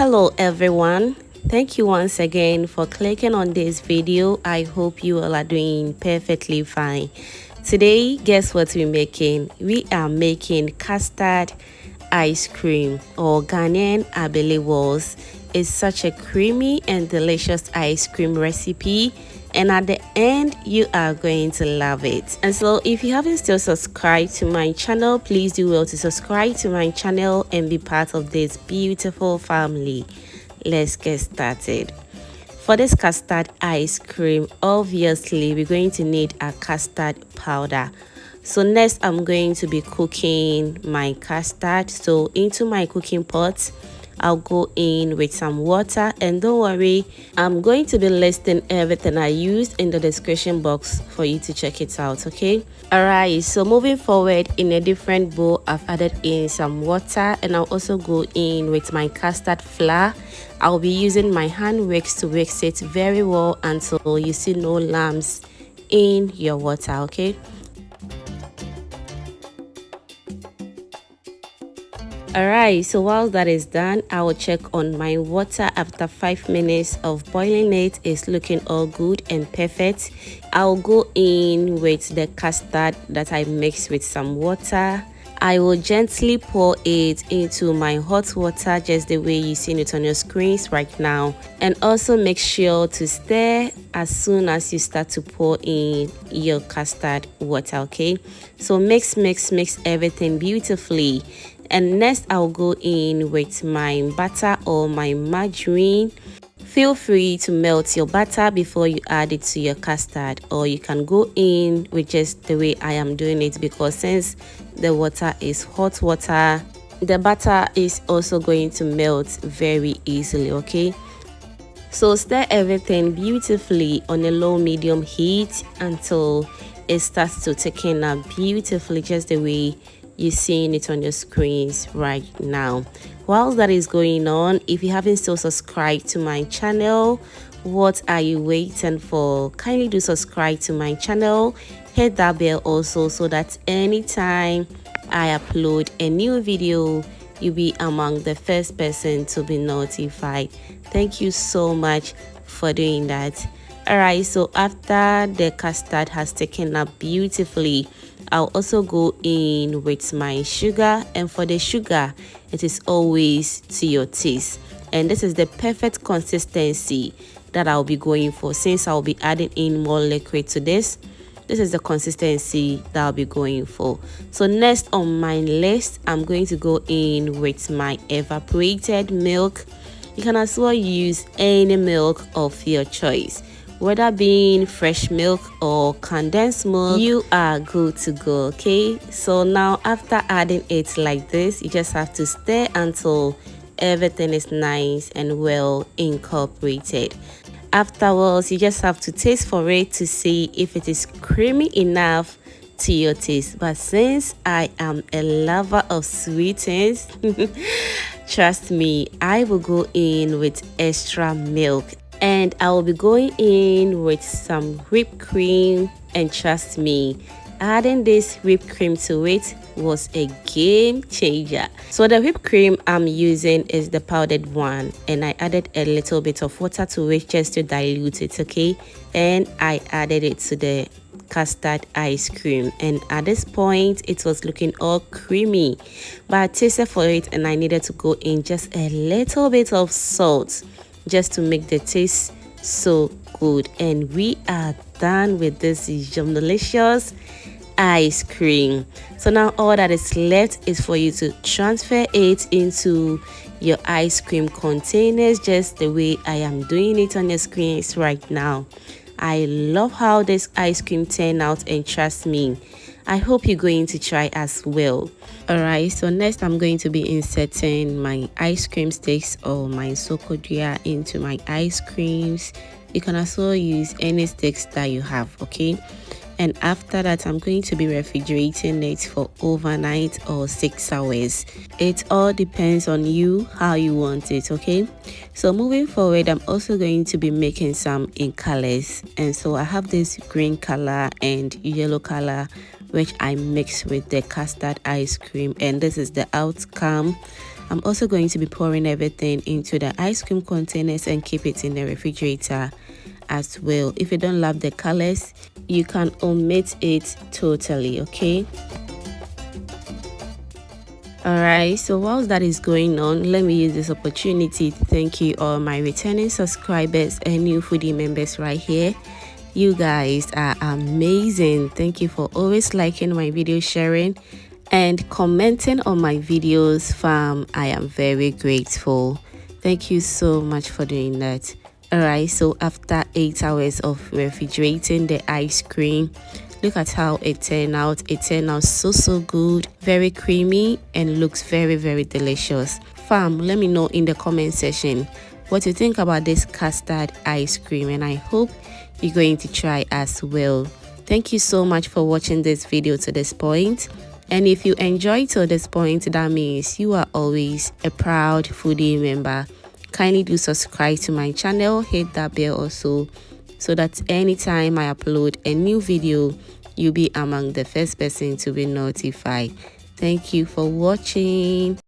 Hello everyone, thank you once again for clicking on this video. I hope you all are doing perfectly fine. Today, guess what we're making? We are making custard ice cream, or Ghanaian ABELE walls. It's such a creamy and delicious ice cream recipe, and at the end you are going to love it. And so if you haven't still subscribed to my channel, please do well to subscribe to my channel and be part of this beautiful family. Let's get started. For this custard ice cream, obviously we're going to need a custard powder. So next I'm going to be cooking my custard. So into my cooking pot, I'll go in with some water, and don't worry, I'm going to be listing everything I used in the description box for you to check it out, okay? Alright, so moving forward, in a different bowl, I've added in some water, and I'll also go in with my custard flour. I'll be using my hand wicks to whisk it very well until you see no lumps in your water, okay? Alright, so while that is done, I will check on my water. After 5 minutes of boiling it, it's looking all good and perfect. I'll go in with the custard that I mixed with some water. I will gently pour it into my hot water, just the way you see it on your screens right now. And also make sure to stir as soon as you start to pour in your custard water, okay? So mix everything beautifully. And next I'll go in with my butter or my margarine. Feel free to melt your butter before you add it to your custard, or you can go in with just the way I am doing it, because since the water is hot water, the butter is also going to melt very easily, okay? So stir everything beautifully on a low medium heat until it starts to thicken up beautifully, just the way you're seeing it on your screens right now. While that is going on, if you haven't still subscribed to my channel, what are you waiting for? Kindly do subscribe to my channel, hit that bell also, so that anytime I upload a new video, you'll be among the first person to be notified. Thank you so much for doing that. Alright, so after the custard has taken up beautifully, I'll also go in with my sugar, and for the sugar, it is always to your taste. And this is the perfect consistency that I'll be going for, since I'll be adding in more liquid to this. This is the consistency that I'll be going for. So next on my list, I'm going to go in with my evaporated milk. You can as well use any milk of your choice, whether being fresh milk or condensed milk. You are good to go, okay? So now after adding it like this, you just have to stir until everything is nice and well incorporated. Afterwards, you just have to taste for it to see if it is creamy enough to your taste. But since I am a lover of sweet things, trust me, I will go in with extra milk. And I will be going in with some whipped cream, and trust me, adding this whipped cream to it was a game changer. So the whipped cream I'm using is the powdered one, and I added a little bit of water to it just to dilute it, okay? And I added it to the custard ice cream, and at this point it was looking all creamy, but I tasted for it and I needed to go in just a little bit of salt just to make the taste so good. And we are done with this delicious ice cream. So now all that is left is for you to transfer it into your ice cream containers, just the way I am doing it on your screens right now. I love how this ice cream turned out, and trust me, I hope you're going to try as well. Alright, so next I'm going to be inserting my ice cream sticks or my ZONGO into my ice creams. You can also use any sticks that you have, okay? And after that, I'm going to be refrigerating it for overnight or 6 hours. It all depends on you, how you want it, okay? So moving forward, I'm also going to be making some in colors. And so I have this green color and yellow color, which I mix with the custard ice cream, and this is the outcome. I'm also going to be pouring everything into the ice cream containers and keep it in the refrigerator as well. If you don't love the colors, you can omit it totally, okay? Alright, so whilst that is going on, let me use this opportunity to thank you all my returning subscribers and new foodie members right here. You guys are amazing. Thank you for always liking my video, sharing and commenting on my videos, fam. I am very grateful. Thank you so much for doing that. Alright, so after 8 hours of refrigerating the ice cream, look at how it turned out. It turned out so good, very creamy and looks very delicious. Fam, let me know in the comment section what you think about this custard ice cream, and I hope you're going to try as well. Thank you so much for watching this video to this point, and if you enjoyed to this point, that means you are always a proud foodie member. Kindly do subscribe to my channel, hit that bell also, so that anytime I upload a new video, you'll be among the first person to be notified. Thank you for watching.